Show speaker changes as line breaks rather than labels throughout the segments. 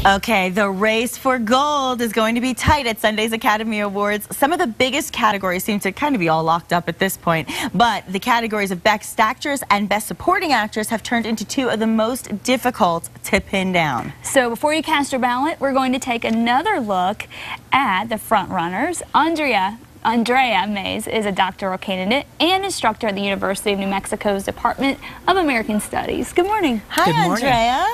Okay, the race for gold is going to be tight at Sunday's Academy Awards. Some of the biggest categories seem to kind of be all locked up at this point, but the categories of Best Actress and Best Supporting Actress have turned into two of the most difficult to pin down.
So before you cast your ballot, we're going to take another look at the front runners. Andrea Mays is a doctoral candidate and instructor at the University of New Mexico's Department of American Studies. Good morning.
Hi,
Good morning.
Andrea.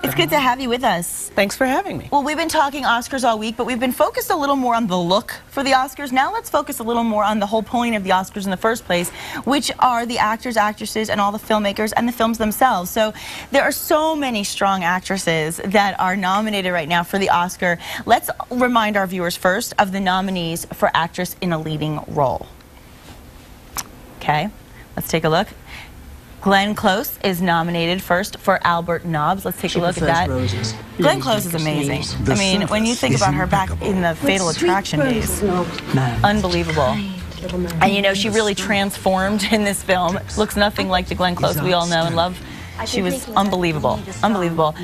It's good to have you with us.
Thanks for having me.
Well, we've been talking Oscars all week, but we've been focused a little more on the look for the Oscars. Now let's focus a little more on the whole point of the Oscars in the first place, which are the actors, actresses, and all the filmmakers and the films themselves. So there are so many strong actresses that are nominated right now for the Oscar. Let's remind our viewers first of the nominees for actress in a leading role. Okay, let's take a look. Glenn Close is nominated first for Albert Nobbs. Let's take a look at that. Glenn Close is amazing. I mean, when you think about her back in the Fatal Attraction days, unbelievable. And you know, she really transformed in this film. Looks nothing like the Glenn Close we all know and love. She was unbelievable, unbelievable.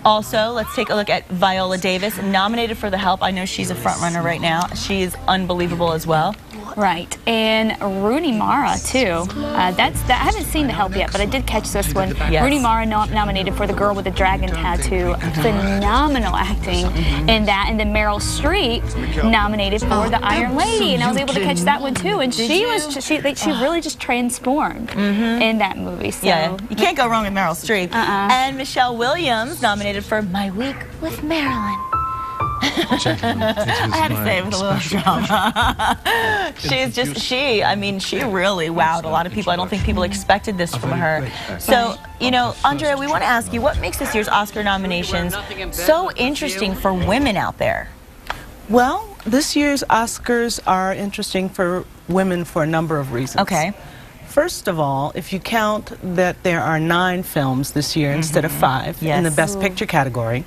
Also, let's take a look at Viola Davis, nominated for The Help. I know she's a front runner right now. She is unbelievable as well.
Right, and Rooney Mara too. I haven't seen The Help yet, but I did catch this one.
Yes.
Rooney Mara nominated for The Girl with the Dragon Tattoo. Phenomenal acting in that. And then Meryl Streep nominated for The Iron Lady, and I was able to catch that one too. And she really just transformed in that movie. So.
Yeah, you can't go wrong with Meryl Streep. And Michelle Williams nominated for My Week with Marilyn. I had to say it with a little drama. I mean, she really wowed a lot of people. I don't think people expected this from her. So, you know, Andrea, we want to ask you, what makes this year's Oscar nominations so interesting for women out there?
Well, this year's Oscars are interesting for women for a number of reasons.
Okay.
First of all, if you count that there are 9 films this year instead of 5 in the Best Picture category,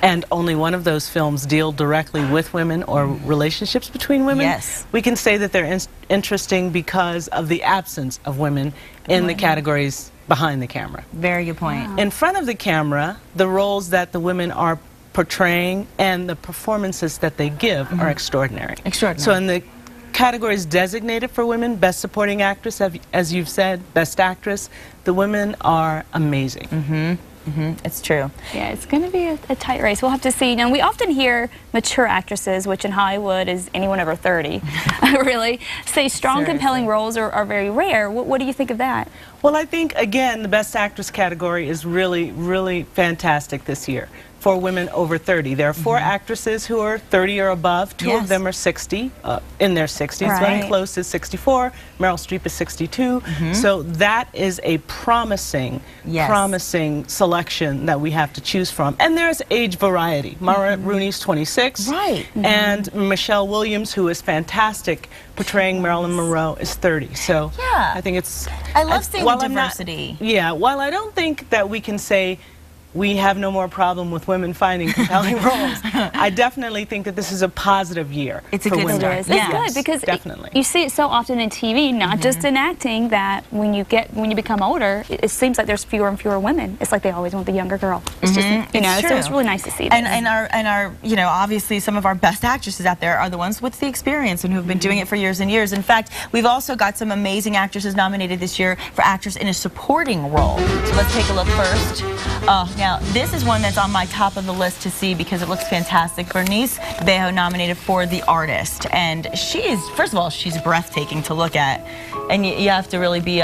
and only one of those films deal directly with women or relationships between women, we can say that they're interesting because of the absence of women in the categories behind the camera.
Very good point.
In front of the camera, the roles that the women are portraying and the performances that they give are extraordinary. So in the categories designated for women, Best Supporting Actress, as you've said, Best Actress, the women are amazing.
It's true.
Yeah, it's going to be a tight race. We'll have to see. Now, we often hear mature actresses, which in Hollywood is anyone over 30, really, say strong, compelling roles are very rare. What do you think of that?
Well, I think, again, the Best Actress category is really, really fantastic this year for women over 30. There are 4 actresses who are 30 or above. 2 of them are 60, in their 60s. Glenn Close is 64. Meryl Streep is 62. So that is a promising, promising selection that we have to choose from. And there's age variety. Mara Rooney's 26. And Michelle Williams, who is fantastic portraying Marilyn Monroe, is 30. So I think it's...
I love seeing the diversity.
While I don't think that we can say we have no more problem with women finding compelling roles, I definitely think that this is a positive year.
It's a good start.
It's good because you see it so often in TV, not just in acting, that when you become older, it seems like there's fewer and fewer women. It's like they always want the younger girl. It's just, you know, so it's really nice to see that.
And our, you know, obviously some of our best actresses out there are the ones with the experience and who've been doing it for years and years. In fact, we've also got some amazing actresses nominated this year for actress in a supporting role. So let's take a look first. Now, this is one that's on my top of the list to see because it looks fantastic. Bernice Bejo nominated for The Artist, and she is, first of all, she's breathtaking to look at, and you have to really be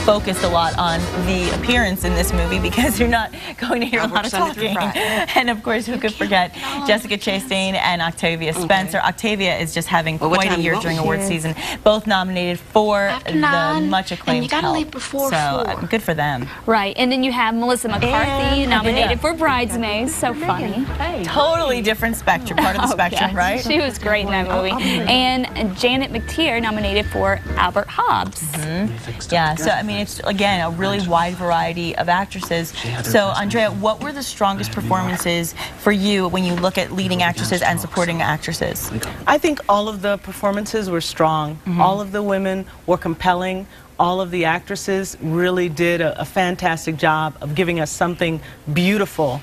focused a lot on the appearance in this movie because you're not going to hear a lot of talking. And of course, who could forget Jessica Chastain and Octavia Spencer. Octavia is just having quite a year during award season. Both nominated for the much acclaimed Help. So good for them.
Right, and then you have Melissa McCarthy nominated for Bridesmaids. So funny.
Totally different spectrum, part of the spectrum, right?
She was great in that movie. And Janet McTeer nominated for Albert Hobbs.
Yeah, so I mean, it's again a really wide variety of actresses. So Andrea, what were the strongest performances for you when you look at leading actresses and supporting actresses?
I think all of the performances were strong. All of the women were compelling. all of the actresses really did a fantastic job of giving us something beautiful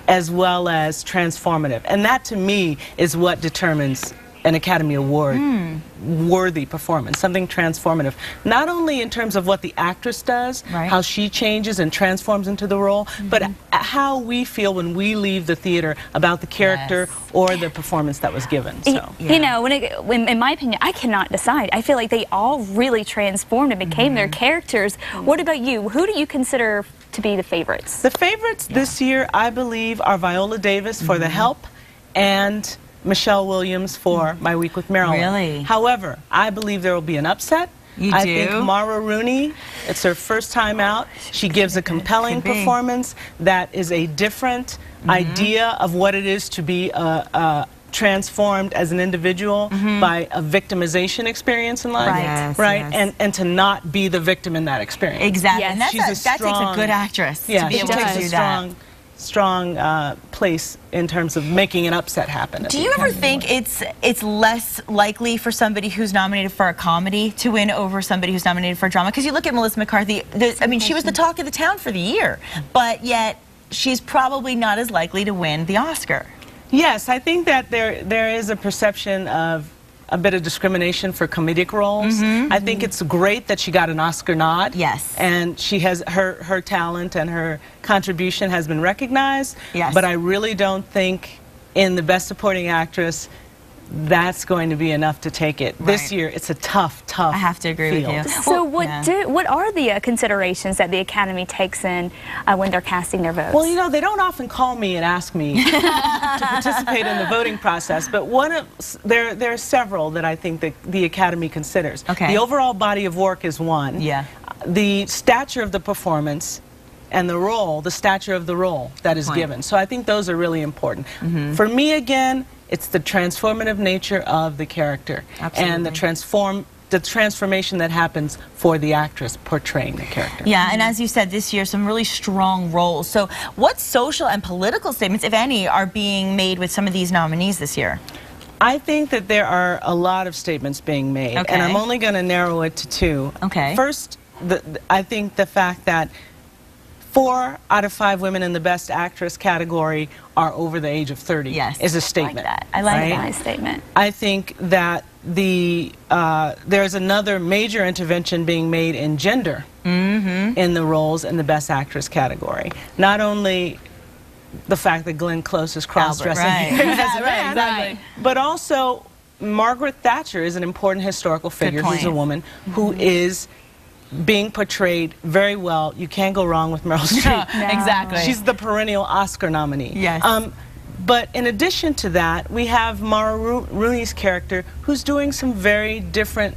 as well as transformative. And that, to me, is what determines an Academy Award worthy performance, something transformative. Not only in terms of what the actress does, how she changes and transforms into the role, but how we feel when we leave the theater about the character or the performance that was given. So,
you know, in my opinion, I cannot decide. I feel like they all really transformed and became their characters. What about you? Who do you consider to be the favorites?
The favorites this year, I believe, are Viola Davis for The Help and Michelle Williams for My Week with Marilyn.
Really?
However, I believe there will be an upset. I think Mara Rooney, it's her first time out. She gives a compelling performance that is a different idea of what it is to be transformed as an individual by a victimization experience in life. And to not be the victim in that experience.
Exactly. And that takes a good actress to be able to do that.
Strong place in terms of making an upset happen.
Do you ever think it's less likely for somebody who's nominated for a comedy to win over somebody who's nominated for a drama? Because you look at Melissa McCarthy, I mean, she was the talk of the town for the year, but yet she's probably not as likely to win the Oscar.
Yes, I think that there is a perception of a bit of discrimination for comedic roles. I think it's great that she got an Oscar nod.
Yes.
And she has her talent and her contribution has been recognized.
Yes.
But I really don't think in the Best Supporting Actress that's going to be enough to take it. This year, it's a tough
I have to agree
field.
with you.
So what are the considerations that the Academy takes in when they're casting their votes?
Well, you know, they don't often call me and ask me to participate in the voting process, but there are several that I think that the Academy considers. The overall body of work is one. The stature of the performance and the role, the stature of the role that is given. So I think those are really important. For me, again, it's the transformative nature of the character and the transformation that happens for the actress portraying the character.
Yeah, and as you said, this year, some really strong roles. So what social and political statements, if any, are being made with some of these nominees this year?
I think that there are a lot of statements being made, and I'm only going to narrow it to two. First, I think the fact that 4 out of 5 women in the Best Actress category are over the age of 30 is a statement.
I like that statement.
I think that there's another major intervention being made in gender in the roles in the Best Actress category. Not only the fact that Glenn Close is cross-dressing as a man, but also Margaret Thatcher is an important historical figure who's a woman who is being portrayed very well. You can't go wrong with Meryl Streep.
Exactly.
She's the perennial Oscar nominee. But in addition to that, we have Mara Rooney's character who's doing some very different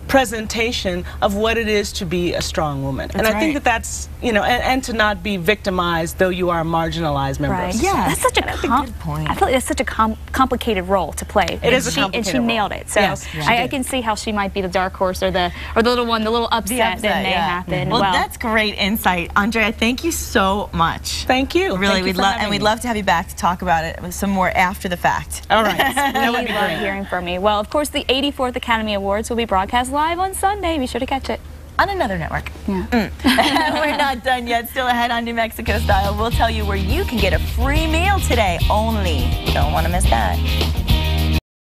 presentation of what it is to be a strong woman. And I think that that's, you know, and to not be victimized though you are a marginalized member of society.
That's such a good point. I feel like that's such a complicated role to play.
It is a complicated
role. And she nailed it. So I can see how she might be the dark horse or the little one, the little upset that may happen.
Well, that's great insight. Andrea, thank you so much.
Thank you.
Really, we'd love to have you back to talk about it with some more after the fact.
All right.
That would be great hearing from me. Well, of course, the 84th Academy Awards will be broadcast live on Sunday. Be sure to catch it
on another network. We're not done yet. Still ahead on New Mexico Style. We'll tell you where you can get a free meal today. Only don't want to miss that.